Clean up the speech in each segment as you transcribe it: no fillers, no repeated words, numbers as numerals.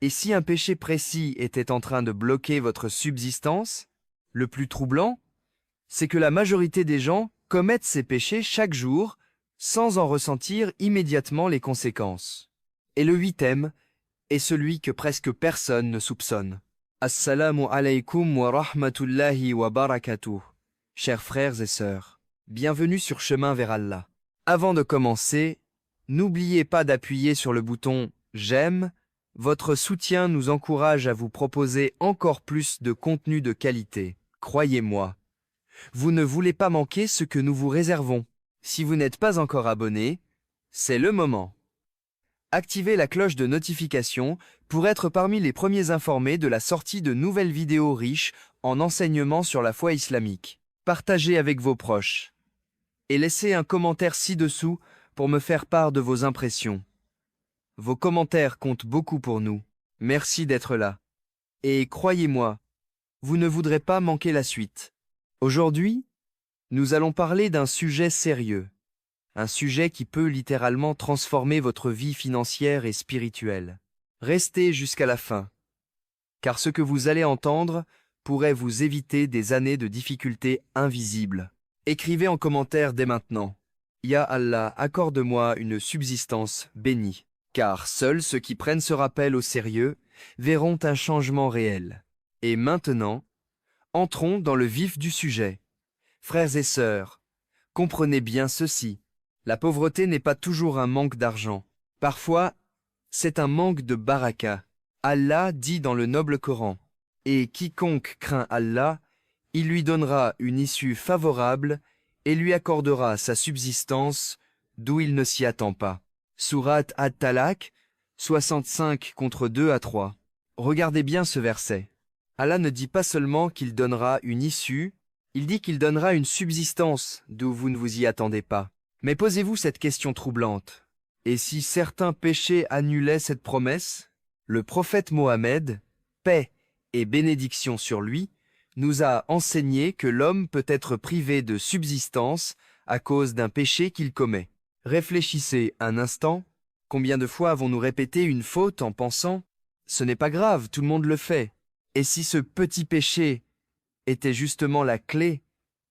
Et si un péché précis était en train de bloquer votre subsistance, le plus troublant, c'est que la majorité des gens commettent ces péchés chaque jour sans en ressentir immédiatement les conséquences. Et le huitième est celui que presque personne ne soupçonne. Assalamu alaykum wa rahmatullahi wa barakatuh. Chers frères et sœurs, bienvenue sur Chemin vers Allah. Avant de commencer, n'oubliez pas d'appuyer sur le bouton « J'aime ». Votre soutien nous encourage à vous proposer encore plus de contenu de qualité. Croyez-moi, vous ne voulez pas manquer ce que nous vous réservons. Si vous n'êtes pas encore abonné, c'est le moment. Activez la cloche de notification pour être parmi les premiers informés de la sortie de nouvelles vidéos riches en enseignements sur la foi islamique. Partagez avec vos proches. Et laissez un commentaire ci-dessous pour me faire part de vos impressions. Vos commentaires comptent beaucoup pour nous. Merci d'être là. Et croyez-moi, vous ne voudrez pas manquer la suite. Aujourd'hui, nous allons parler d'un sujet sérieux. Un sujet qui peut littéralement transformer votre vie financière et spirituelle. Restez jusqu'à la fin, car ce que vous allez entendre pourrait vous éviter des années de difficultés invisibles. Écrivez en commentaire dès maintenant. Ya Allah, accorde-moi une subsistance bénie. Car seuls ceux qui prennent ce rappel au sérieux verront un changement réel. Et maintenant, entrons dans le vif du sujet. Frères et sœurs, comprenez bien ceci. La pauvreté n'est pas toujours un manque d'argent. Parfois, c'est un manque de baraka. Allah dit dans le noble Coran, « Et quiconque craint Allah, il lui donnera une issue favorable et lui accordera sa subsistance d'où il ne s'y attend pas. » Sourate At-Talaq, 65 contre 2 à 3. Regardez bien ce verset. Allah ne dit pas seulement qu'il donnera une issue, il dit qu'il donnera une subsistance d'où vous ne vous y attendez pas. Mais posez-vous cette question troublante. Et si certains péchés annulaient cette promesse? Le prophète Mohammed, paix et bénédiction sur lui, nous a enseigné que l'homme peut être privé de subsistance à cause d'un péché qu'il commet. Réfléchissez un instant, combien de fois avons-nous répété une faute en pensant « ce n'est pas grave, tout le monde le fait ». Et si ce petit péché était justement la clé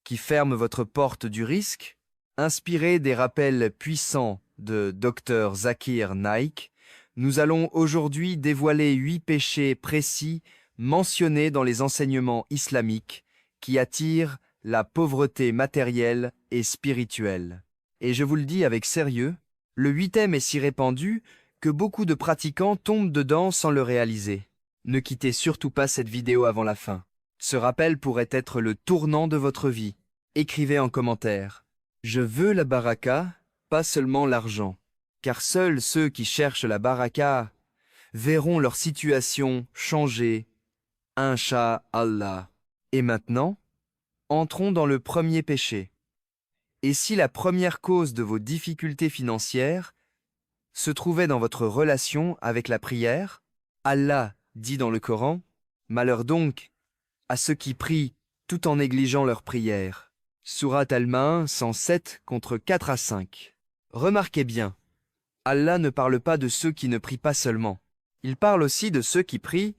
qui ferme votre porte du risque? Inspiré des rappels puissants de Dr Zakir Naik, nous allons aujourd'hui dévoiler 8 péchés précis mentionnés dans les enseignements islamiques qui attirent la pauvreté matérielle et spirituelle. Et je vous le dis avec sérieux, le huitième est si répandu que beaucoup de pratiquants tombent dedans sans le réaliser. Ne quittez surtout pas cette vidéo avant la fin. Ce rappel pourrait être le tournant de votre vie. Écrivez en commentaire. Je veux la baraka, pas seulement l'argent. Car seuls ceux qui cherchent la baraka verront leur situation changer. Inch'Allah. Et maintenant, entrons dans le premier péché. Et si la première cause de vos difficultés financières se trouvait dans votre relation avec la prière, Allah dit dans le Coran, « Malheur donc à ceux qui prient tout en négligeant leur prière. » Sourate Al-Ma'un 107 contre 4 à 5. Remarquez bien, Allah ne parle pas de ceux qui ne prient pas seulement. Il parle aussi de ceux qui prient,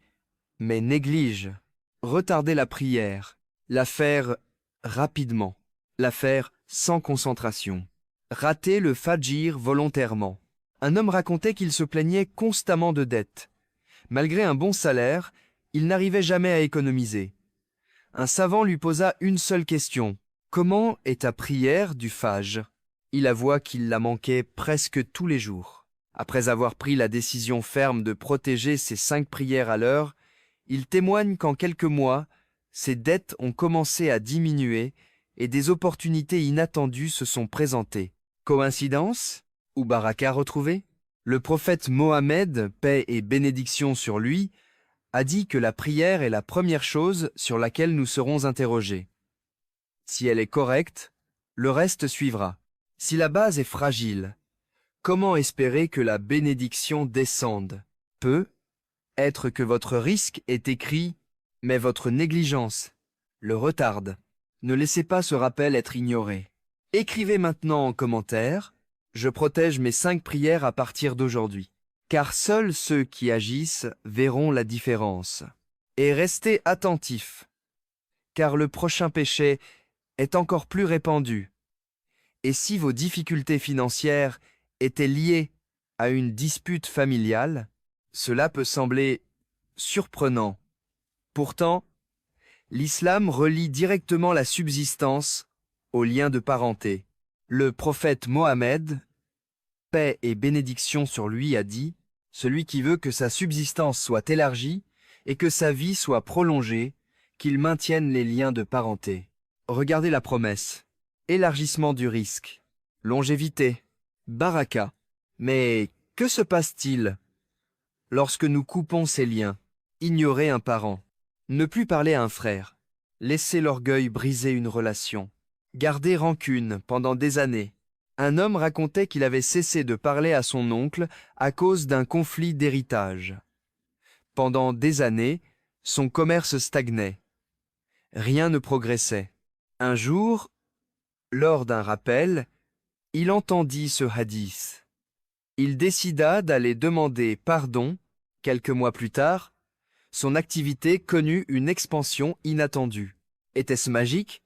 mais négligent. Retarder la prière, la faire rapidement, la faire sans concentration. Rater le fajr volontairement. Un homme racontait qu'il se plaignait constamment de dettes. Malgré un bon salaire, il n'arrivait jamais à économiser. Un savant lui posa une seule question. « Comment est ta prière du fajr ?» Il avoua qu'il la manquait presque tous les jours. Après avoir pris la décision ferme de protéger ses 5 prières à l'heure, il témoigne qu'en quelques mois, ses dettes ont commencé à diminuer et des opportunités inattendues se sont présentées. Coïncidence? Ou baraka retrouvée? Le prophète Mohammed, paix et bénédiction sur lui, a dit que la prière est la première chose sur laquelle nous serons interrogés. Si elle est correcte, le reste suivra. Si la base est fragile, comment espérer que la bénédiction descende? Peut être que votre risque est écrit, mais votre négligence le retarde. Ne laissez pas ce rappel être ignoré. Écrivez maintenant en commentaire « Je protège mes 5 prières à partir d'aujourd'hui ». car seuls ceux qui agissent verront la différence. Et restez attentifs, car le prochain péché est encore plus répandu. Et si vos difficultés financières étaient liées à une dispute familiale, cela peut sembler surprenant. Pourtant, l'islam relie directement la subsistance aux liens de parenté. Le prophète Mohammed, paix et bénédiction sur lui, a dit « Celui qui veut que sa subsistance soit élargie et que sa vie soit prolongée, qu'il maintienne les liens de parenté. » Regardez la promesse. Élargissement du risque. Longévité. Baraka. Mais que se passe-t-il lorsque nous coupons ces liens? Ignorer un parent. Ne plus parler à un frère. Laisser l'orgueil briser une relation. Garder rancune pendant des années. Un homme racontait qu'il avait cessé de parler à son oncle à cause d'un conflit d'héritage. Pendant des années, son commerce stagnait. Rien ne progressait. Un jour, lors d'un rappel, il entendit ce hadith. Il décida d'aller demander pardon. Quelques mois plus tard, son activité connut une expansion inattendue. Était-ce magique?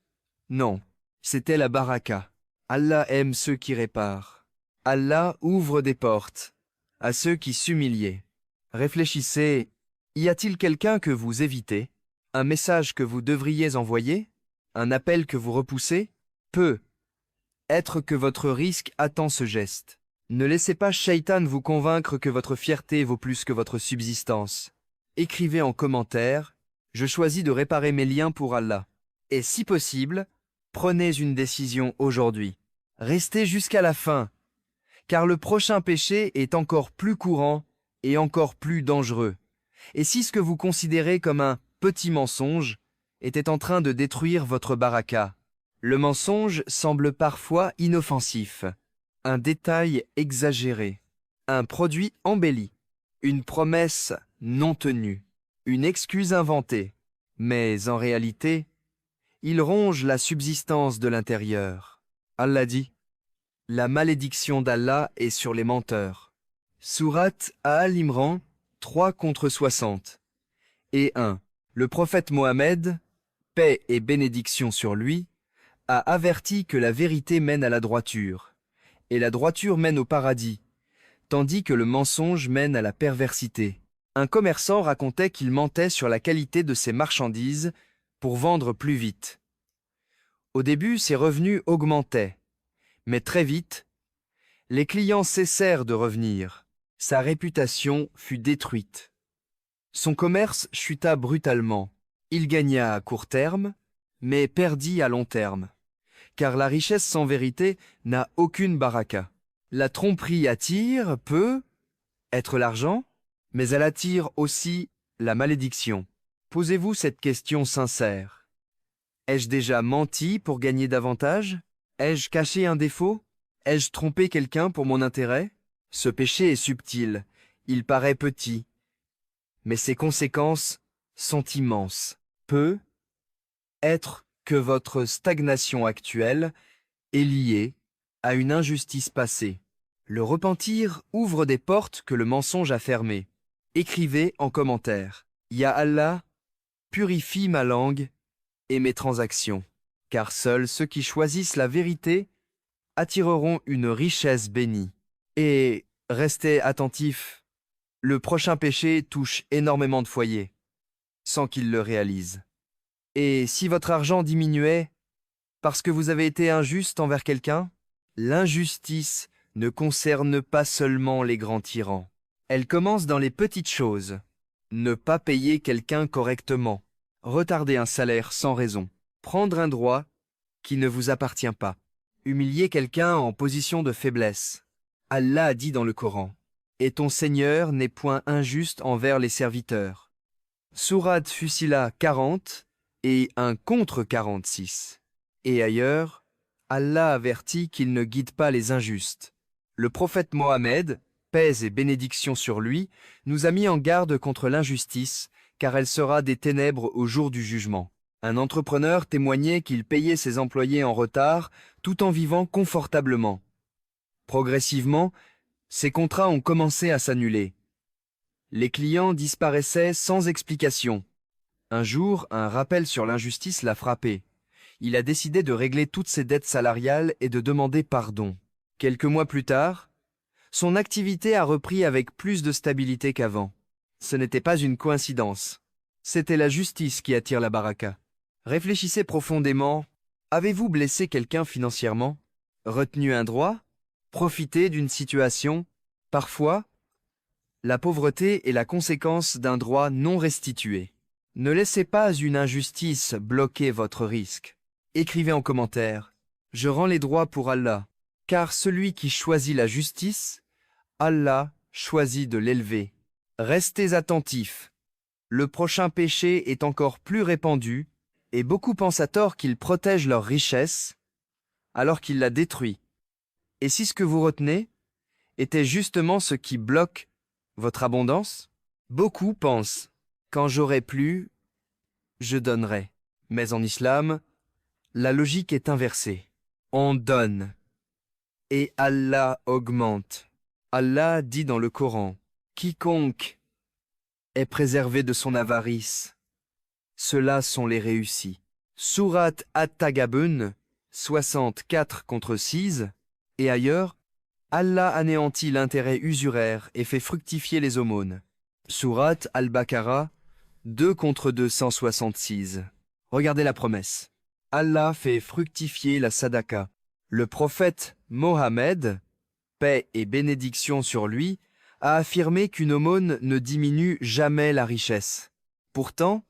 Non, c'était la baraka. Allah aime ceux qui réparent. Allah ouvre des portes à ceux qui s'humiliaient. Réfléchissez, y a-t-il quelqu'un que vous évitez? Un message que vous devriez envoyer? Un appel que vous repoussez? Peut être que votre risque attend ce geste. Ne laissez pas Shaitan vous convaincre que votre fierté vaut plus que votre subsistance. Écrivez en commentaire « Je choisis de réparer mes liens pour Allah ». Et si possible, prenez une décision aujourd'hui. Restez jusqu'à la fin, car le prochain péché est encore plus courant et encore plus dangereux. Et si ce que vous considérez comme un petit mensonge était en train de détruire votre baraka, le mensonge semble parfois inoffensif, un détail exagéré, un produit embelli, une promesse non tenue, une excuse inventée, mais en réalité, il ronge la subsistance de l'intérieur. Allah dit « La malédiction d'Allah est sur les menteurs ». Sourate Al-Imran 3 contre 60. Et 1. Le prophète Mohammed, paix et bénédiction sur lui, a averti que la vérité mène à la droiture, et la droiture mène au paradis, tandis que le mensonge mène à la perversité. Un commerçant racontait qu'il mentait sur la qualité de ses marchandises pour vendre plus vite. Au début, ses revenus augmentaient, mais très vite, les clients cessèrent de revenir. Sa réputation fut détruite. Son commerce chuta brutalement. Il gagna à court terme, mais perdit à long terme. Car la richesse sans vérité n'a aucune baraka. La tromperie attire, peut être l'argent, mais elle attire aussi la malédiction. Posez-vous cette question sincère. Ai-je déjà menti pour gagner davantage? Ai-je caché un défaut? Ai-je trompé quelqu'un pour mon intérêt? Ce péché est subtil, il paraît petit, mais ses conséquences sont immenses. Peut être que votre stagnation actuelle est liée à une injustice passée. Le repentir ouvre des portes que le mensonge a fermées. Écrivez en commentaire. Ya Allah, purifie ma langue et mes transactions, car seuls ceux qui choisissent la vérité attireront une richesse bénie. Et restez attentifs, le prochain péché touche énormément de foyers, sans qu'ils le réalisent. Et si votre argent diminuait parce que vous avez été injuste envers quelqu'un, l'injustice ne concerne pas seulement les grands tyrans. Elle commence dans les petites choses. Ne pas payer quelqu'un correctement, retarder un salaire sans raison, prendre un droit qui ne vous appartient pas, humilier quelqu'un en position de faiblesse. Allah a dit dans le Coran, « Et ton Seigneur n'est point injuste envers les serviteurs. » Sourate Fusila 40 et 1 contre 46. Et ailleurs, Allah avertit qu'il ne guide pas les injustes. Le prophète Mohammed, paix et bénédiction sur lui, nous a mis en garde contre l'injustice, car elle sera des ténèbres au jour du jugement. Un entrepreneur témoignait qu'il payait ses employés en retard tout en vivant confortablement. Progressivement, Ces contrats ont commencé à s'annuler. Les clients disparaissaient sans explication. Un jour, un rappel sur l'injustice l'a frappé. Il a décidé de régler toutes ses dettes salariales et de demander pardon. Quelques mois plus tard, son activité a repris avec plus de stabilité qu'avant. Ce n'était pas une coïncidence. C'était la justice qui attire la baraka. Réfléchissez profondément. Avez-vous blessé quelqu'un financièrement? Retenu un droit? Profité d'une situation? Parfois, la pauvreté est la conséquence d'un droit non restitué. Ne laissez pas une injustice bloquer votre risque. Écrivez en commentaire. Je rends les droits pour Allah, car celui qui choisit la justice, Allah choisit de l'élever. Restez attentifs. Le prochain péché est encore plus répandu, et beaucoup pensent à tort qu'il protège leur richesse, alors qu'il la détruit. Et si ce que vous retenez était justement ce qui bloque votre abondance? Beaucoup pensent, quand j'aurai plus, je donnerai. Mais en islam, la logique est inversée. On donne, et Allah augmente. Allah dit dans le Coran, quiconque est préservé de son avarice, ceux-là sont les réussis. Sourate At-Tagabun, 64-6, et ailleurs, Allah anéantit l'intérêt usuraire et fait fructifier les aumônes. Sourate Al-Baqarah, 2-266. Regardez la promesse. Allah fait fructifier la sadaka. Le prophète Mohammed, paix et bénédiction sur lui, a affirmé qu'une aumône ne diminue jamais la richesse. Pourtant,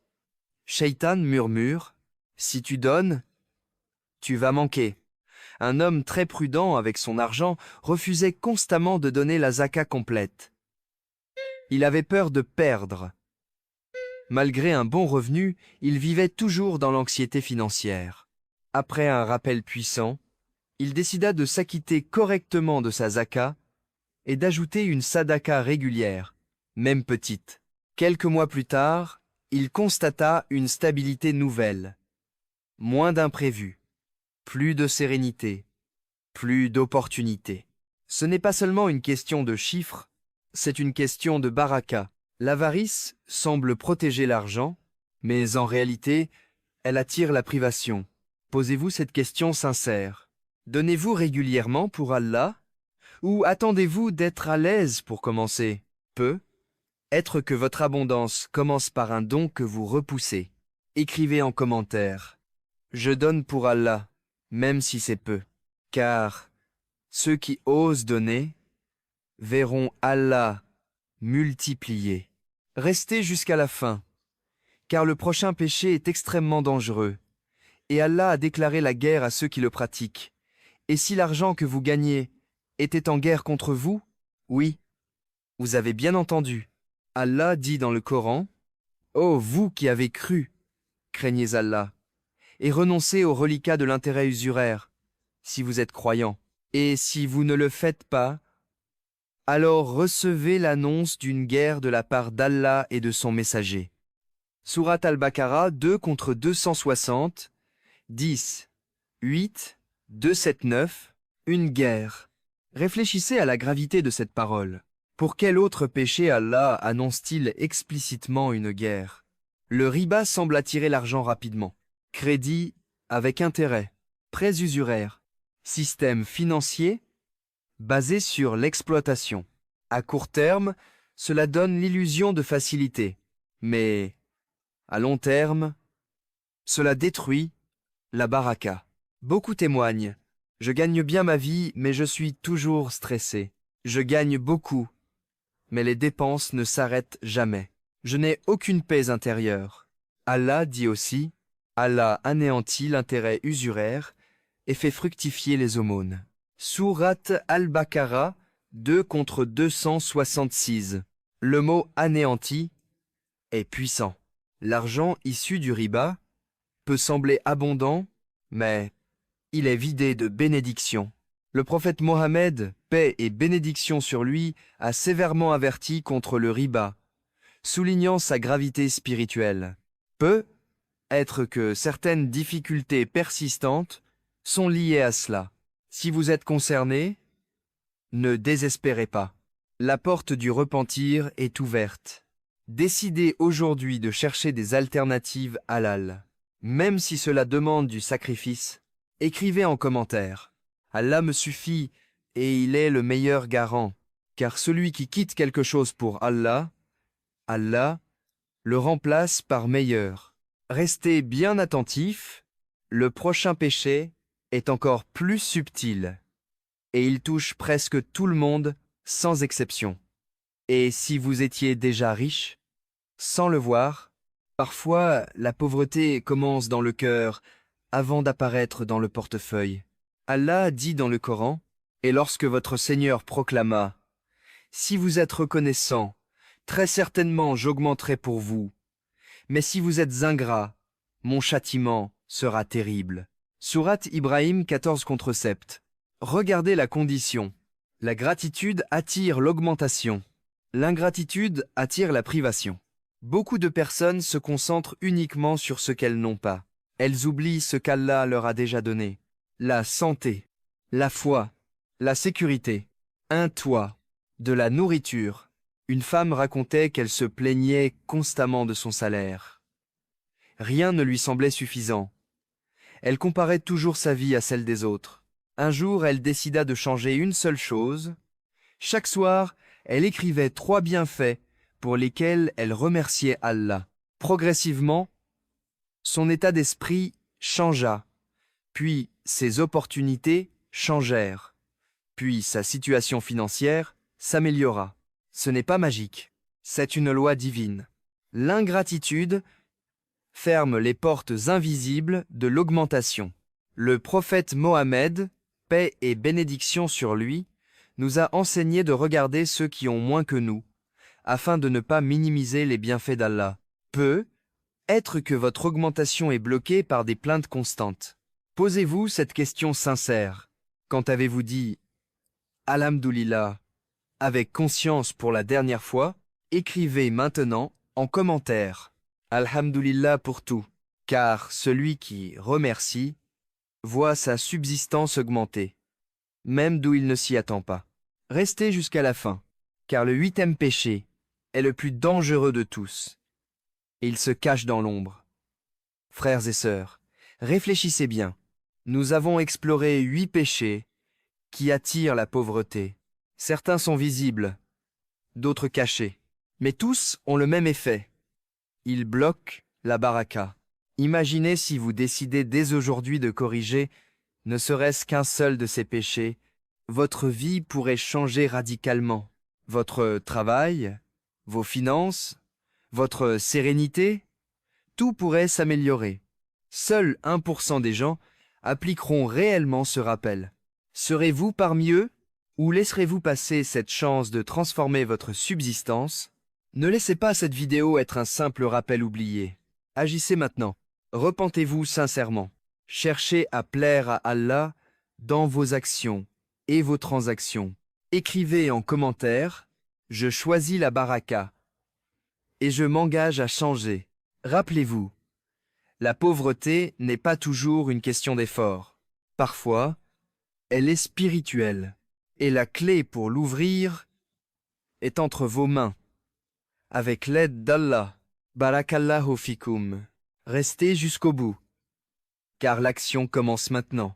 Shaitan murmure, « Si tu donnes, tu vas manquer ». Un homme très prudent avec son argent refusait constamment de donner la zaka complète. Il avait peur de perdre. Malgré un bon revenu, il vivait toujours dans l'anxiété financière. Après un rappel puissant, il décida de s'acquitter correctement de sa zaka et d'ajouter une sadaka régulière, même petite. Quelques mois plus tard, il constata une stabilité nouvelle. Moins d'imprévus, plus de sérénité, plus d'opportunités. Ce n'est pas seulement une question de chiffres, c'est une question de baraka. L'avarice semble protéger l'argent, mais en réalité, elle attire la privation. Posez-vous cette question sincère. Donnez-vous régulièrement pour Allah? Ou attendez-vous d'être à l'aise pour commencer? Peu. Être que votre abondance commence par un don que vous repoussez. Écrivez en commentaire. Je donne pour Allah, même si c'est peu. Car ceux qui osent donner verront Allah multiplier. Restez jusqu'à la fin, car le prochain péché est extrêmement dangereux, et Allah a déclaré la guerre à ceux qui le pratiquent. Et si l'argent que vous gagnez était en guerre contre vous? Oui, vous avez bien entendu. Allah dit dans le Coran, « Ô vous qui avez cru, craignez Allah, et renoncez aux reliquats de l'intérêt usuraire, si vous êtes croyants. Et si vous ne le faites pas, alors recevez l'annonce d'une guerre de la part d'Allah et de son messager. » Sourate Al-Baqarah 2-260, 10, 8, 279, une guerre. Réfléchissez à la gravité de cette parole. Pour quel autre péché Allah annonce-t-il explicitement une guerre? Le riba semble attirer l'argent rapidement. Crédit avec intérêt, prêts usuraires, système financier basé sur l'exploitation. À court terme, cela donne l'illusion de facilité, mais à long terme, cela détruit la baraka. Beaucoup témoignent. Je gagne bien ma vie, mais je suis toujours stressé. Je gagne beaucoup, mais les dépenses ne s'arrêtent jamais. Je n'ai aucune paix intérieure. Allah dit aussi, Allah anéantit l'intérêt usuraire et fait fructifier les aumônes. Sourate Al-Baqarah 2-266. Le mot anéanti est puissant. L'argent issu du riba peut sembler abondant, mais il est vidé de bénédictions. Le prophète Mohammed, paix et bénédiction sur lui, a sévèrement averti contre le riba, soulignant sa gravité spirituelle. Peut être que certaines difficultés persistantes sont liées à cela. Si vous êtes concerné, Ne désespérez pas. La porte du repentir est ouverte. Décidez aujourd'hui de chercher des alternatives halal. Même si cela demande du sacrifice, écrivez en commentaire. Allah me suffit et il est le meilleur garant. Car celui qui quitte quelque chose pour Allah, Allah le remplace par meilleur. Restez bien attentifs, le prochain péché est encore plus subtil. Et il touche presque tout le monde, sans exception. Et si vous étiez déjà riche, sans le voir, parfois la pauvreté commence dans le cœur avant d'apparaître dans le portefeuille. Allah dit dans le Coran, et lorsque votre Seigneur proclama, « Si vous êtes reconnaissant, très certainement j'augmenterai pour vous. Mais si vous êtes ingrat, mon châtiment sera terrible. » Sourate Ibrahim 14-7. Regardez la condition. La gratitude attire l'augmentation. L'ingratitude attire la privation. Beaucoup de personnes se concentrent uniquement sur ce qu'elles n'ont pas. Elles oublient ce qu'Allah leur a déjà donné. La santé, la foi, la sécurité, un toit, de la nourriture. Une femme racontait qu'elle se plaignait constamment de son salaire. Rien ne lui semblait suffisant. Elle comparait toujours sa vie à celle des autres. Un jour, elle décida de changer une seule chose. Chaque soir, elle écrivait 3 bienfaits pour lesquels elle remerciait Allah. Progressivement, son état d'esprit changea, puis ses opportunités changèrent, puis sa situation financière s'améliora. Ce n'est pas magique, c'est une loi divine. L'ingratitude ferme les portes invisibles de l'augmentation. Le prophète Mohammed, paix et bénédiction sur lui, nous a enseigné de regarder ceux qui ont moins que nous, afin de ne pas minimiser les bienfaits d'Allah. Peut être que votre augmentation est bloquée par des plaintes constantes. Posez-vous cette question sincère. Quand avez-vous dit « Alhamdoulilah » avec conscience pour la dernière fois? Écrivez maintenant en commentaire « Alhamdoulilah pour tout », car celui qui remercie voit sa subsistance augmenter, même d'où il ne s'y attend pas. Restez jusqu'à la fin, car le 8e péché est le plus dangereux de tous, et il se cache dans l'ombre. Frères et sœurs, réfléchissez bien. Nous avons exploré 8 péchés qui attirent la pauvreté. Certains sont visibles, d'autres cachés, mais tous ont le même effet. Ils bloquent la baraka. Imaginez si vous décidez dès aujourd'hui de corriger ne serait-ce qu'un seul de ces péchés, votre vie pourrait changer radicalement. Votre travail, vos finances, votre sérénité, tout pourrait s'améliorer. Seul 1% des gens appliqueront réellement ce rappel. Serez-vous parmi eux ou laisserez-vous passer cette chance de transformer votre subsistance? Ne laissez pas cette vidéo être un simple rappel oublié. Agissez maintenant. Repentez-vous sincèrement. Cherchez à plaire à Allah dans vos actions et vos transactions. Écrivez en commentaire « Je choisis la baraka » et je m'engage à changer. Rappelez-vous, la pauvreté n'est pas toujours une question d'effort. Parfois, elle est spirituelle. Et la clé pour l'ouvrir est entre vos mains. Avec l'aide d'Allah, Barakallahu fikum. Restez jusqu'au bout, car l'action commence maintenant.